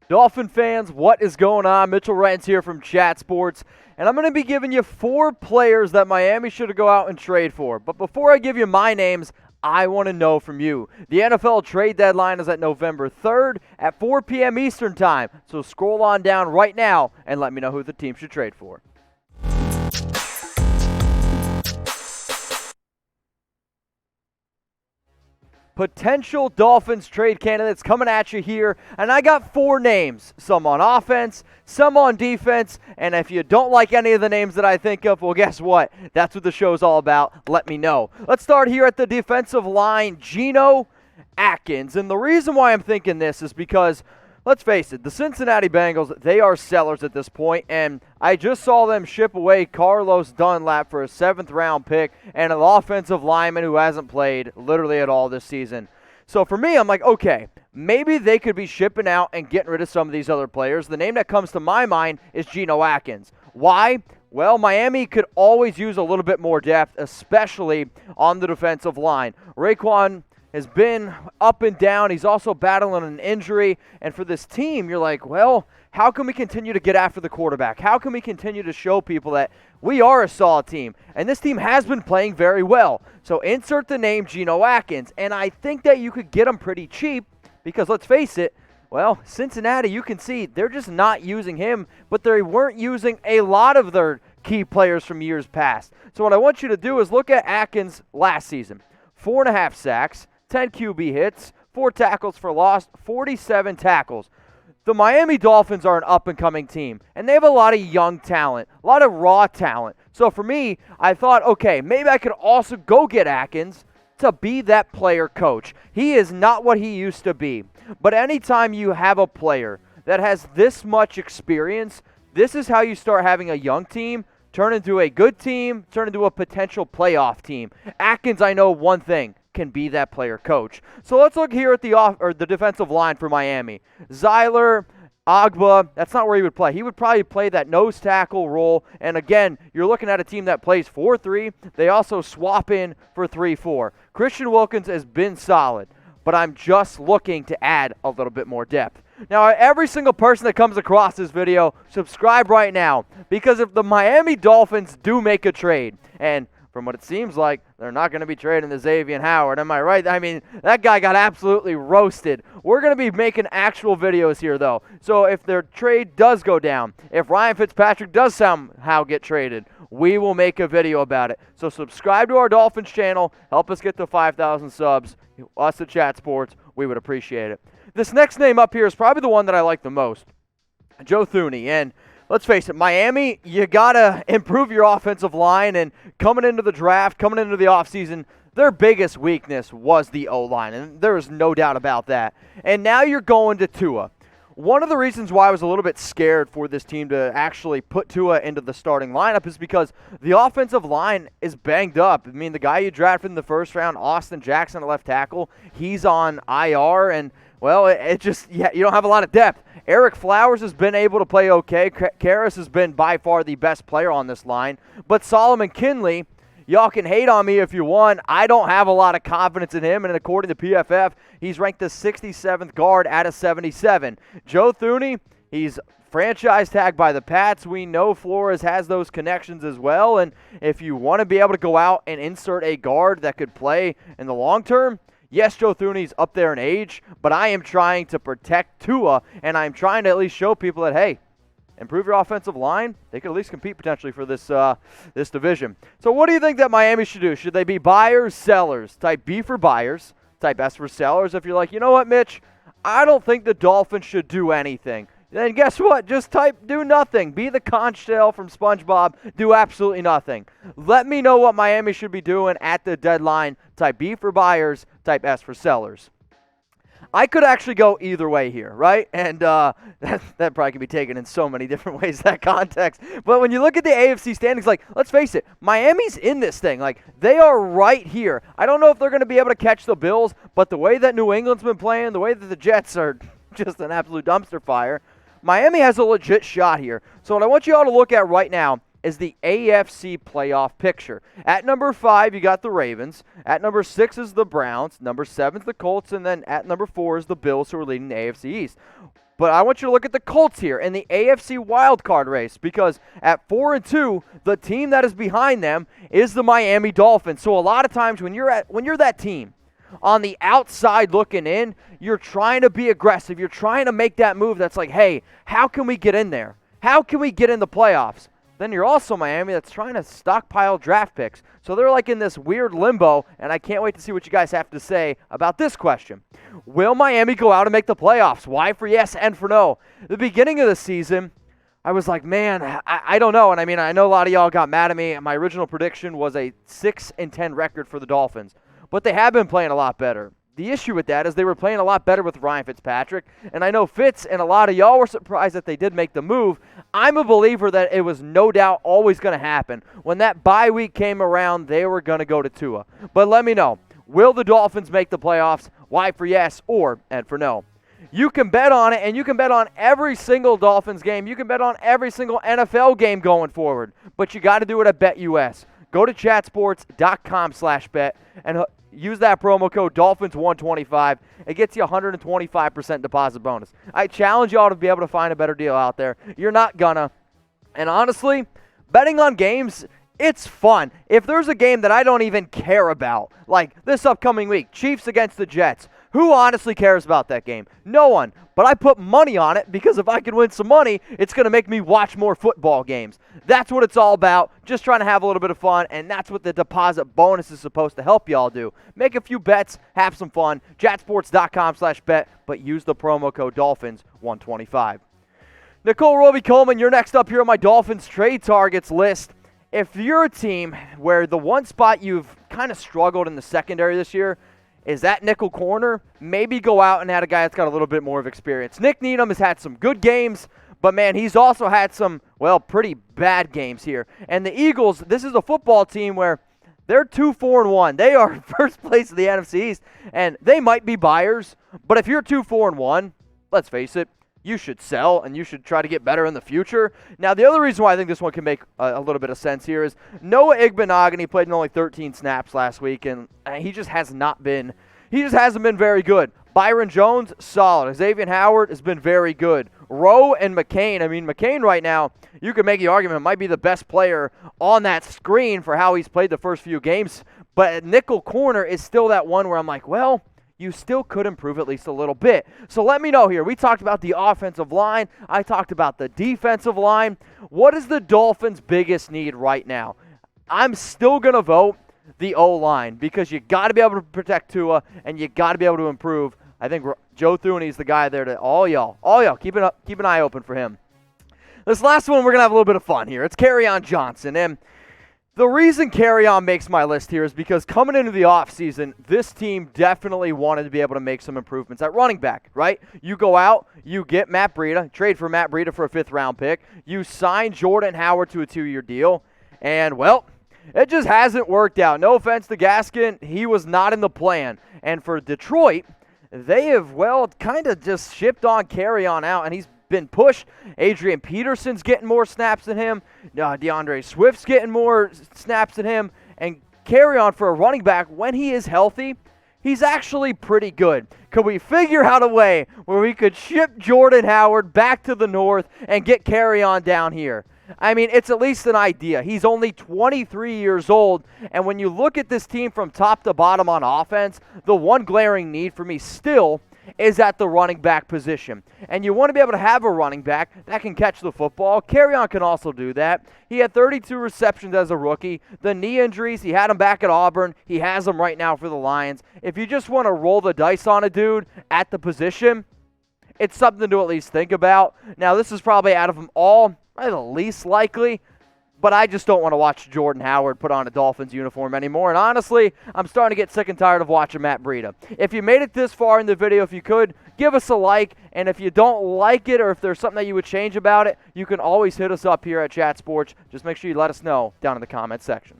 Dolphin fans, what is going on? Mitchell Rentz here from Chat Sports, and I'm going to be giving you 4 players that Miami should go out and trade for. But before I give you my names, I want to know from you. The NFL trade deadline is at November 3rd at 4 p.m. Eastern Time, so scroll on down right now and let me know who the team should trade for. Potential Dolphins trade candidates coming at you here, and I got 4 names, some on offense, some on defense, and if you don't like any of the names that I think of, well, guess what? That's what the show's all about. Let me know. Let's start here at the defensive line, Geno Atkins, and the reason why I'm thinking this is because, let's face it, the Cincinnati Bengals, they are sellers at this point, and I just saw them ship away Carlos Dunlap for a 7th-round pick and an offensive lineman who hasn't played literally at all this season. So for me, I'm like, okay, maybe they could be shipping out and getting rid of some of these other players. The name that comes to my mind is Geno Atkins. Why? Well, Miami could always use a little bit more depth, especially on the defensive line. Raekwon has been up and down. He's also battling an injury. And for this team, you're like, well, how can we continue to get after the quarterback? How can we continue to show people that we are a solid team? And this team has been playing very well. So insert the name Geno Atkins. And I think that you could get him pretty cheap because, let's face it, well, Cincinnati, you can see they're just not using him, but they weren't using a lot of their key players from years past. So what I want you to do is look at Atkins last season. 4.5 sacks, 10 QB hits, 4 tackles for loss, 47 tackles. The Miami Dolphins are an up-and-coming team, and they have a lot of young talent, a lot of raw talent. So for me, I thought, okay, maybe I could also go get Atkins to be that player coach. He is not what he used to be. But anytime you have a player that has this much experience, this is how you start having a young team turn into a good team, turn into a potential playoff team. Atkins, I know one thing, can be that player coach. So let's look here at the defensive line for Miami. Zyler, Agba, that's not where he would play. He would probably play that nose tackle role. And again, you're looking at a team that plays 4-3. They also swap in for 3-4. Christian Wilkins has been solid, but I'm just looking to add a little bit more depth. Now, every single person that comes across this video, subscribe right now, because if the Miami Dolphins do make a trade, and from what it seems like, they're not going to be trading the Xavien Howard. Am I right? I mean, that guy got absolutely roasted. We're going to be making actual videos here, though. So if their trade does go down, if Ryan Fitzpatrick does somehow get traded, we will make a video about it. So subscribe to our Dolphins channel. Help us get to 5,000 subs. Us at Chat Sports, we would appreciate it. This next name up here is probably the one that I like the most, Joe Thuney. And let's face it, Miami, you got to improve your offensive line, and coming into the draft, coming into the offseason, their biggest weakness was the O-line, and there is no doubt about that. And now you're going to Tua. One of the reasons why I was a little bit scared for this team to actually put Tua into the starting lineup is because the offensive line is banged up. I mean, the guy you drafted in the first round, Austin Jackson at left tackle, he's on IR, and well, it just, yeah, you don't have a lot of depth. Eric Flowers has been able to play okay. Karras has been by far the best player on this line. But Solomon Kinley, y'all can hate on me if you want. I don't have a lot of confidence in him, and according to PFF, he's ranked the 67th guard out of 77. Joe Thuney, he's franchise tagged by the Pats. We know Flores has those connections as well, and if you want to be able to go out and insert a guard that could play in the long term, yes, Joe Thuney's up there in age, but I am trying to protect Tua, and I'm trying to at least show people that, hey, improve your offensive line. They could at least compete potentially for this this division. So what do you think that Miami should do? Should they be buyers, sellers? Type B for buyers, type S for sellers. If you're like, you know what, Mitch, I don't think the Dolphins should do anything, then guess what? Just type do nothing. Be the conch shell from SpongeBob. Do absolutely nothing. Let me know what Miami should be doing at the deadline. Type B for buyers. Type S for sellers. I could actually go either way here, right? And that probably could be taken in so many different ways, that context. But when you look at the AFC standings, like, let's face it, Miami's in this thing. Like, they are right here. I don't know if they're going to be able to catch the Bills, but the way that New England's been playing, the way that the Jets are just an absolute dumpster fire, Miami has a legit shot here. So what I want you all to look at right now is the AFC playoff picture. At number 5, you got the Ravens. At number 6 is the Browns. Number 7 is the Colts. And then at number 4 is the Bills, who are leading the AFC East. But I want you to look at the Colts here in the AFC wildcard race, because at 4-2, the team that is behind them is the Miami Dolphins. So a lot of times when you're that team on the outside looking in, you're trying to be aggressive. You're trying to make that move that's like, hey, how can we get in there? How can we get in the playoffs? Then you're also Miami that's trying to stockpile draft picks. So they're like in this weird limbo, and I can't wait to see what you guys have to say about this question. Will Miami go out and make the playoffs? Why for yes and for no? The beginning of the season, I was like, man, I don't know. And I mean, I know a lot of y'all got mad at me. My original prediction was a 6-10 record for the Dolphins, but they have been playing a lot better. The issue with that is they were playing a lot better with Ryan Fitzpatrick, and I know Fitz and a lot of y'all were surprised that they did make the move. I'm a believer that it was no doubt always going to happen. When that bye week came around, they were going to go to Tua. But let me know, will the Dolphins make the playoffs? Why for yes or and for no? You can bet on it, and you can bet on every single Dolphins game. You can bet on every single NFL game going forward, but you got to do it at BETUS. Go to chatsports.com/bet and use that promo code Dolphins125. It gets you 125% deposit bonus. I challenge y'all to be able to find a better deal out there. You're not gonna. And honestly, betting on games, it's fun. If there's a game that I don't even care about, like this upcoming week, Chiefs against the Jets, who honestly cares about that game? No one. But I put money on it because if I can win some money, it's going to make me watch more football games. That's what it's all about, just trying to have a little bit of fun, and that's what the deposit bonus is supposed to help y'all do. Make a few bets, have some fun, chatsports.com/bet, but use the promo code Dolphins125. Nickell Robey-Coleman, you're next up here on my Dolphins trade targets list. If you're a team where the one spot you've kind of struggled in the secondary this year is that nickel corner, maybe go out and add a guy that's got a little bit more of experience. Nick Needham has had some good games, but man, he's also had some, well, pretty bad games here. And the Eagles, this is a football team where they're 2-4-1. They are first place in the NFC East, and they might be buyers, but if you're 2-4-1, let's face it, you should sell, and you should try to get better in the future. Now, the other reason why I think this one can make a little bit of sense here is Noah Igbenogany played in only 13 snaps last week, and he just hasn't been very good. Byron Jones, solid. Xavien Howard has been very good. Rowe and McCain, McCain right now, you could make the argument, might be the best player on that screen for how he's played the first few games, but nickel corner is still that one where I'm like, well, you still could improve at least a little bit. So let me know here. We talked about the offensive line. I talked about the defensive line. What is the Dolphins' biggest need right now? I'm still going to vote the O-line because you got to be able to protect Tua and you got to be able to improve. I think Joe Thuney is the guy there to all y'all, keep an eye open for him. This last one, we're going to have a little bit of fun here. It's Kerryon Johnson. And the reason Kerryon makes my list here is because coming into the offseason, this team definitely wanted to be able to make some improvements at running back, right? You go out, you get Matt Breida, trade for Matt Breida for a 5th-round pick. You sign Jordan Howard to a 2-year deal, and, well, it just hasn't worked out. No offense to Gaskin, he was not in the plan. And for Detroit, they have, well, kind of just shipped on Kerryon out, and he's been pushed. Adrian Peterson's getting more snaps than him. DeAndre Swift's getting more snaps than him. And Kerryon, for a running back, when he is healthy, he's actually pretty good. Could we figure out a way where we could ship Jordan Howard back to the north and get Kerryon down here? It's at least an idea. He's only 23 years old, and when you look at this team from top to bottom on offense, the one glaring need for me still is at the running back position. And you want to be able to have a running back that can catch the football. Kerryon can also do that. He had 32 receptions as a rookie. The knee injuries, he had them back at Auburn. He has them right now for the Lions. If you just want to roll the dice on a dude at the position, it's something to at least think about. Now, this is probably out of them all, the least likely, but I just don't want to watch Jordan Howard put on a Dolphins uniform anymore. And honestly, I'm starting to get sick and tired of watching Matt Breida. If you made it this far in the video, if you could, give us a like. And if you don't like it or if there's something that you would change about it, you can always hit us up here at Chat Sports. Just make sure you let us know down in the comments section.